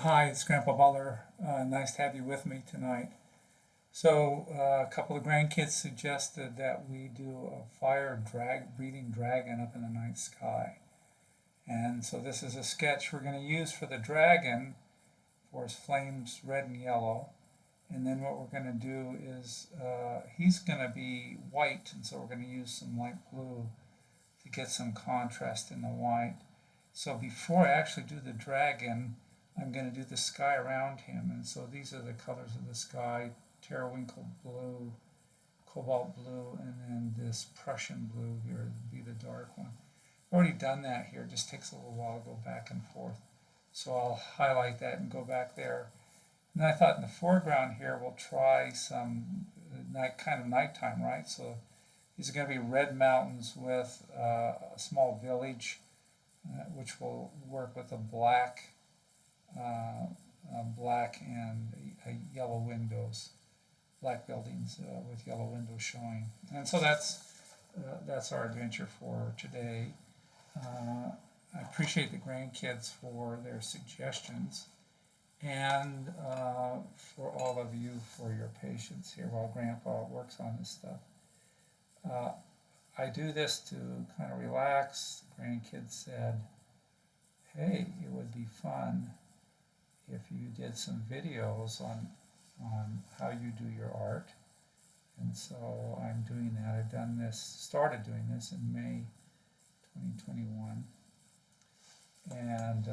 Hi, it's Grandpa Butler. Nice to have you with me tonight. So, a couple of grandkids suggested that we do a breathing dragon up in the night sky. And so, this is a sketch we're going to use for the dragon for his flames red and yellow. And then, what we're going to do is he's going to be white, and so we're going to use some light blue to get some contrast in the white. So before I actually do the dragon, I'm going to do the sky around him. And so these are the colors of the sky: Terrawinkle blue, cobalt blue, and then this Prussian blue here would be the dark one. I've already done that here. It just takes a little while to go back and forth. So I'll highlight that and go back there. And then I thought in the foreground here we'll try some kind of nighttime, right? So these are going to be red mountains with a small village, which will work with black and yellow windows, black buildings with yellow windows showing. And so that's our adventure for today. I appreciate the grandkids for their suggestions, and for all of you for your patience here while Grandpa works on this stuff. Uh, I do this to kind of relax. The grandkids said, hey, it would be fun if you did some videos on how you do your art. And so I'm doing that. Started doing this in May 2021. And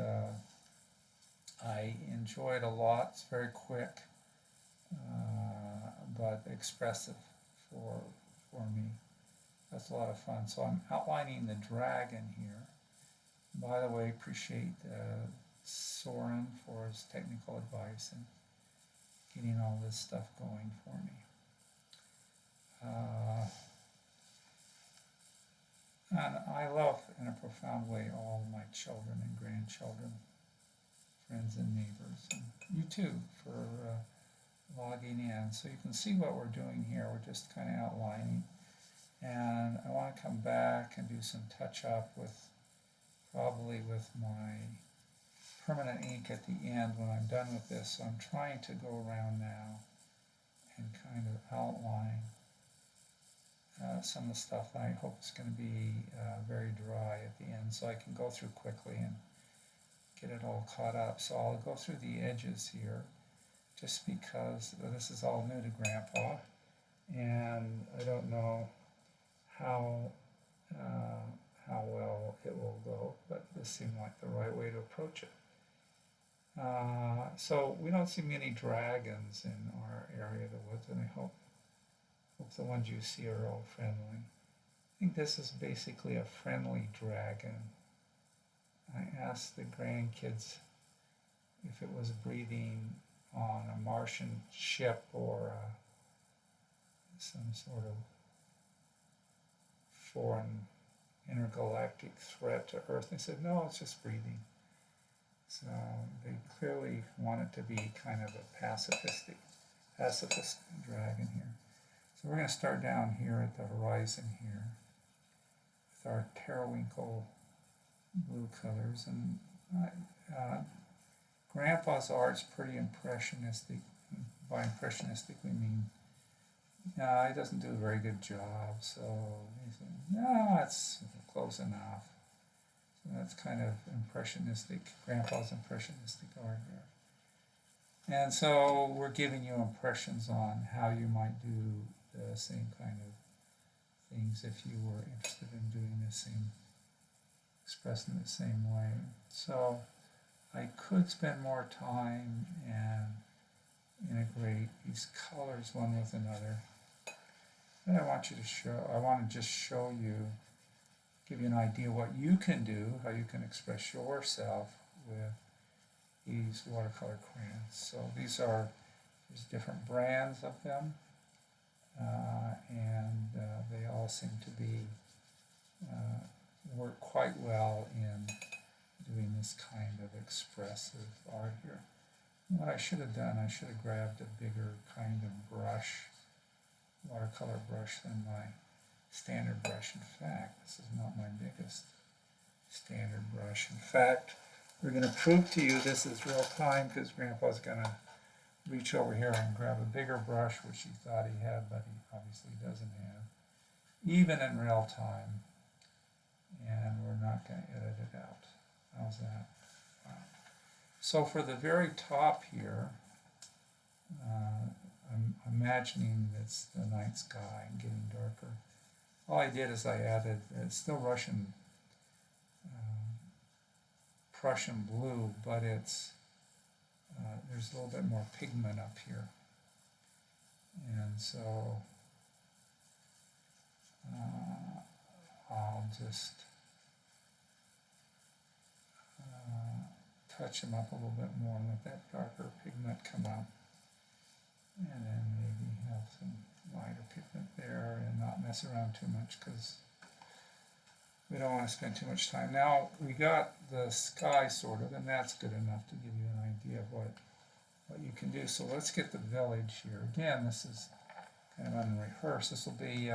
I enjoy it a lot. It's very quick, but expressive for me. That's a lot of fun. So I'm outlining the dragon here. By the way, appreciate Soren for his technical advice and getting all this stuff going for me. And I love, in a profound way, all my children and grandchildren, friends and neighbors, and you too for logging in. So you can see what we're doing here. We're just kind of outlining. And I want to come back and do some touch up probably with my permanent ink at the end when I'm done with this. So I'm trying to go around now and kind of outline some of the stuff that I hope is going to be very dry at the end, so I can go through quickly and get it all caught up. So I'll go through the edges here just because this is all new to Grandpa, and I don't know how well it will go, but this seemed like the right way to approach it. So we don't see many dragons in our area of the woods, and I hope the ones you see are all friendly. I think this is basically a friendly dragon. I asked the grandkids if it was breathing on a Martian ship or some sort of foreign intergalactic threat to Earth. They said, no, it's just breathing. So they clearly want it to be kind of a pacifist dragon here. So we're going to start down here at the horizon here with our Terrawinkle blue colors. And Grandpa's art's pretty impressionistic. By impressionistic we mean he doesn't do a very good job, so he said, no, it's close enough. So that's kind of impressionistic, Grandpa's impressionistic art there. And so we're giving you impressions on how you might do the same kind of things if you were interested in doing the same, expressing the same way. So I could spend more time and integrate these colors one with another. But I want to just show you, give you an idea what you can do, how you can express yourself with these watercolor crayons. So there's different brands of them, and they all seem to be work quite well in doing this kind of expressive art here. What I should have done, I should have grabbed a bigger kind of watercolor brush than my standard brush. In fact, this is not my biggest standard brush. In fact, We're going to prove to you this is real time because Grandpa's going to reach over here and grab a bigger brush, which he thought he had, but he obviously doesn't have, even in real time. And we're not going to edit it out. How's that? Wow. So for the very top here, I'm imagining it's the night sky and getting darker. All I did is I added, it's still Prussian blue, but it's there's a little bit more pigment up here. And so I'll just touch them up a little bit more and let that darker pigment come up. And then maybe have some lighter pigment there and not mess around too much because we don't want to spend too much time. Now we got the sky sort of, and that's good enough to give you an idea of what you can do. So let's get the village here. Again, this is kind of unrehearsed. This will be,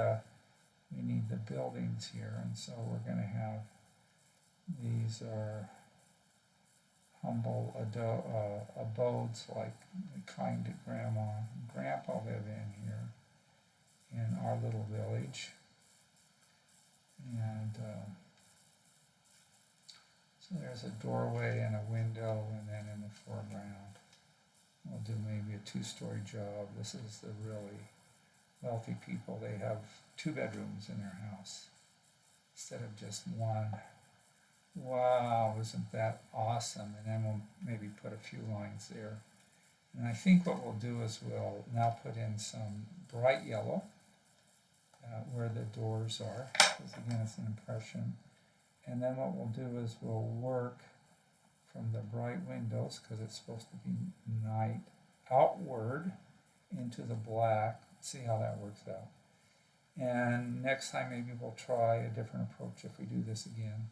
we need the buildings here, and so we're going to have, these are humble abodes like the kind that Grandma and Grandpa live in here in our little village. And so there's a doorway and a window, and then in the foreground we'll do maybe a two-story job. This is the really wealthy people. They have 2 bedrooms in their house instead of just one. Wow, isn't that awesome? And then we'll maybe put a few lines there. And I think what we'll do is we'll now put in some bright yellow where the doors are, because again it's an impression. And then what we'll do is we'll work from the bright windows, because it's supposed to be night, outward into the black. See how that works out. And next time maybe we'll try a different approach if we do this again.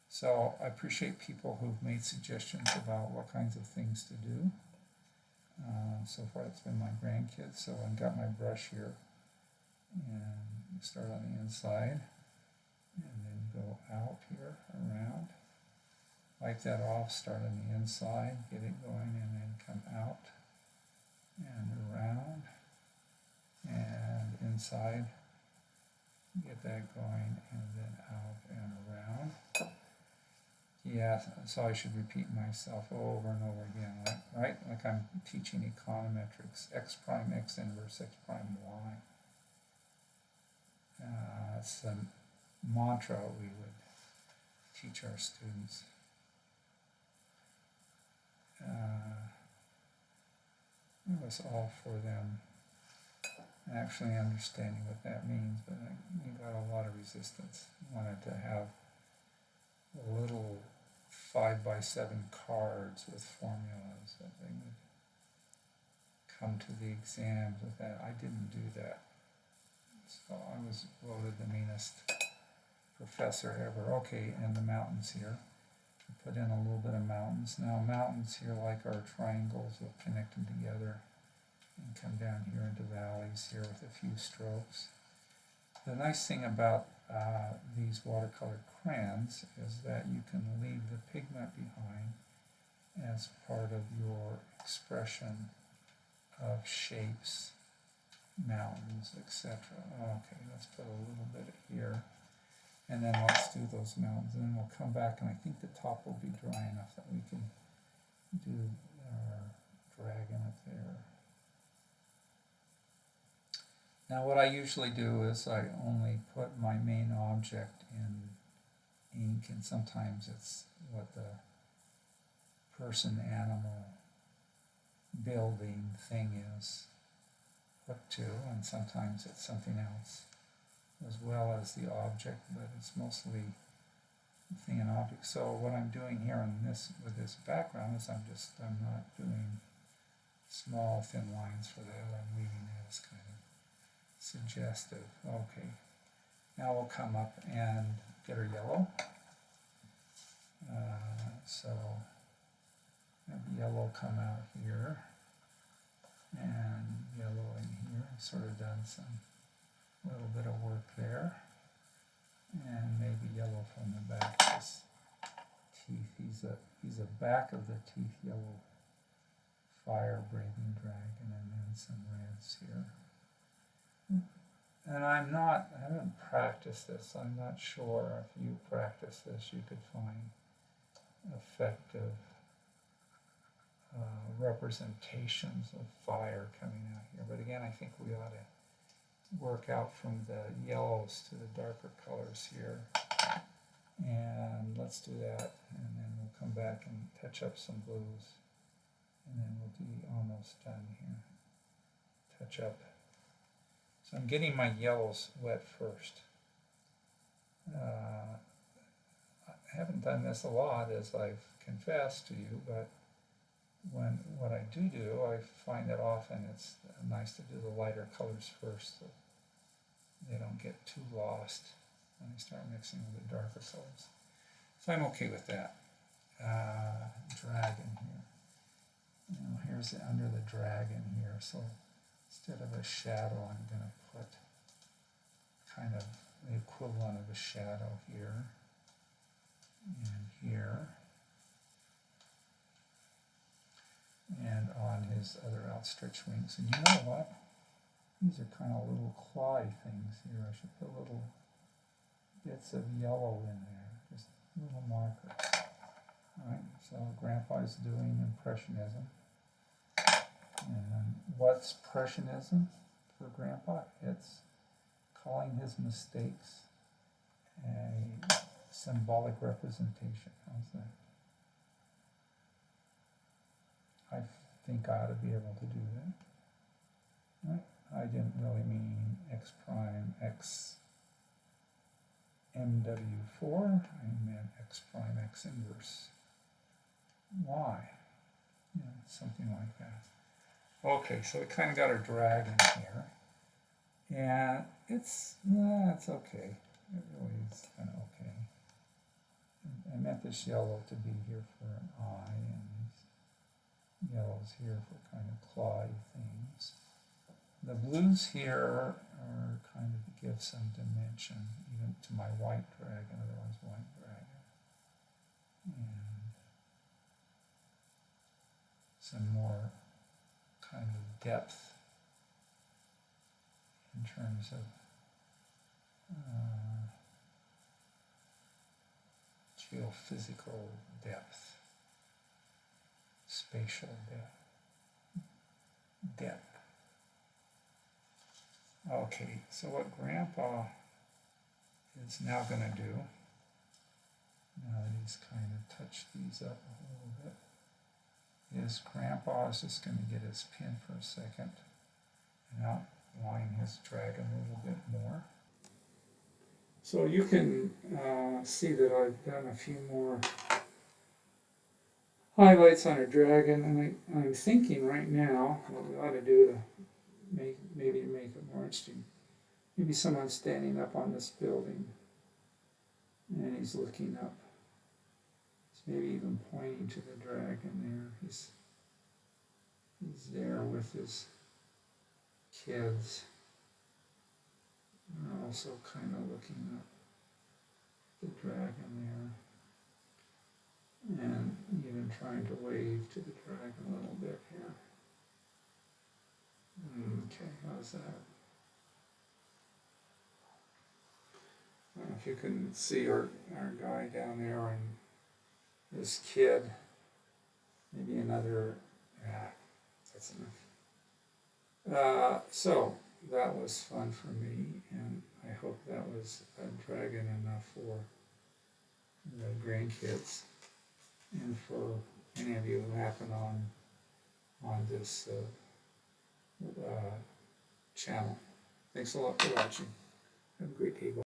So I appreciate people who've made suggestions about what kinds of things to do. So far it's been my grandkids, so I've got my brush here. And start on the inside, and then go out here, around. Wipe that off, start on the inside, get it going, and then come out, and around, and inside. Get that going, and then out and around. Yeah, so I should repeat myself over and over again, right? Like I'm teaching econometrics, x prime x inverse x prime y. That's the mantra we would teach our students. It was all for them actually understanding what that means, but we got a lot of resistance. We wanted to have little 5x7 cards with formulas that they would come to the exams with that. I didn't do that. So I was voted the meanest professor ever. Okay, and the mountains here. Put in a little bit of mountains. Now mountains here, like our triangles, we'll connect them together and come down here into valleys here with a few strokes. The nice thing about these watercolor crayons is that you can leave the pigment behind as part of your expression of shapes, mountains, etc. Okay, let's put a little bit here, and then let's do those mountains, and then we'll come back, and I think the top will be dry enough that we can do our dragging it there. Now what I usually do is I only put my main object in ink, and sometimes it's what the person, animal, building, thing is hooked to, and sometimes it's something else as well as the object, but it's mostly thing and object. So what I'm doing here in this with this background is I'm not doing small thin lines for that. I'm leaving it as kind of suggestive. Okay, now we'll come up and get our yellow. So have yellow come out here and yellow in here. I've sort of done some little bit of work there, and maybe yellow from the back of this teeth. He's a back of the teeth yellow fire-breathing dragon, and then some reds here. And I haven't practiced this. I'm not sure if you practice this, you could find effective representations of fire coming out here. But again, I think we ought to work out from the yellows to the darker colors here. And let's do that, and then we'll come back and touch up some blues, and then we'll be almost done here. Touch up. So I'm getting my yellows wet first. I haven't done this a lot, as I've confessed to you, but what I do, I find that often it's nice to do the lighter colors first, so they don't get too lost when I start mixing with the darker colors. So I'm okay with that. Dragon here. Now here's under the dragon here, so instead of a shadow, I'm going to put kind of the equivalent of a shadow here and here, and on his other outstretched wings. And you know what? These are kind of little clawy things here. I should put little bits of yellow in there, just little markers. All right, so Grandpa is doing Impressionism. And what's Impressionism for Grandpa? It's calling his mistakes a symbolic representation. How's that? I think I ought to be able to do that. Right? I didn't really mean x prime x MW4, I meant x prime x inverse y. Yeah, something like that. Okay, so we kind of got our dragon here. And it's okay. It really is kind of okay. I meant this yellow to be here for an eye, and these yellows here for kind of clawy things. The blues here are kind of to give some dimension, even to my white dragon, otherwise white dragon. And some more kind of depth in terms of geophysical depth, spatial depth. Okay, so what Grandpa is now going to do, now that he's kind of touched these up a little bit, is Grandpa is just going to get his pen for a second and outline his dragon a little bit more. So you can see that I've done a few more highlights on a dragon, and I'm thinking right now what we ought to do to maybe make it more interesting. Maybe someone's standing up on this building and he's looking up. He's maybe even pointing to the dragon there. He's there with his kids. And also kind of looking up the dragon there. And even trying to wave to the dragon a little bit here. Okay, how's that? I don't know if you can see our guy down there and this kid. Maybe another, that's enough. So that was fun for me, and I hope that was a dragon enough for the grandkids and for any of you who happen on this channel. Thanks a lot for watching. Have a great day.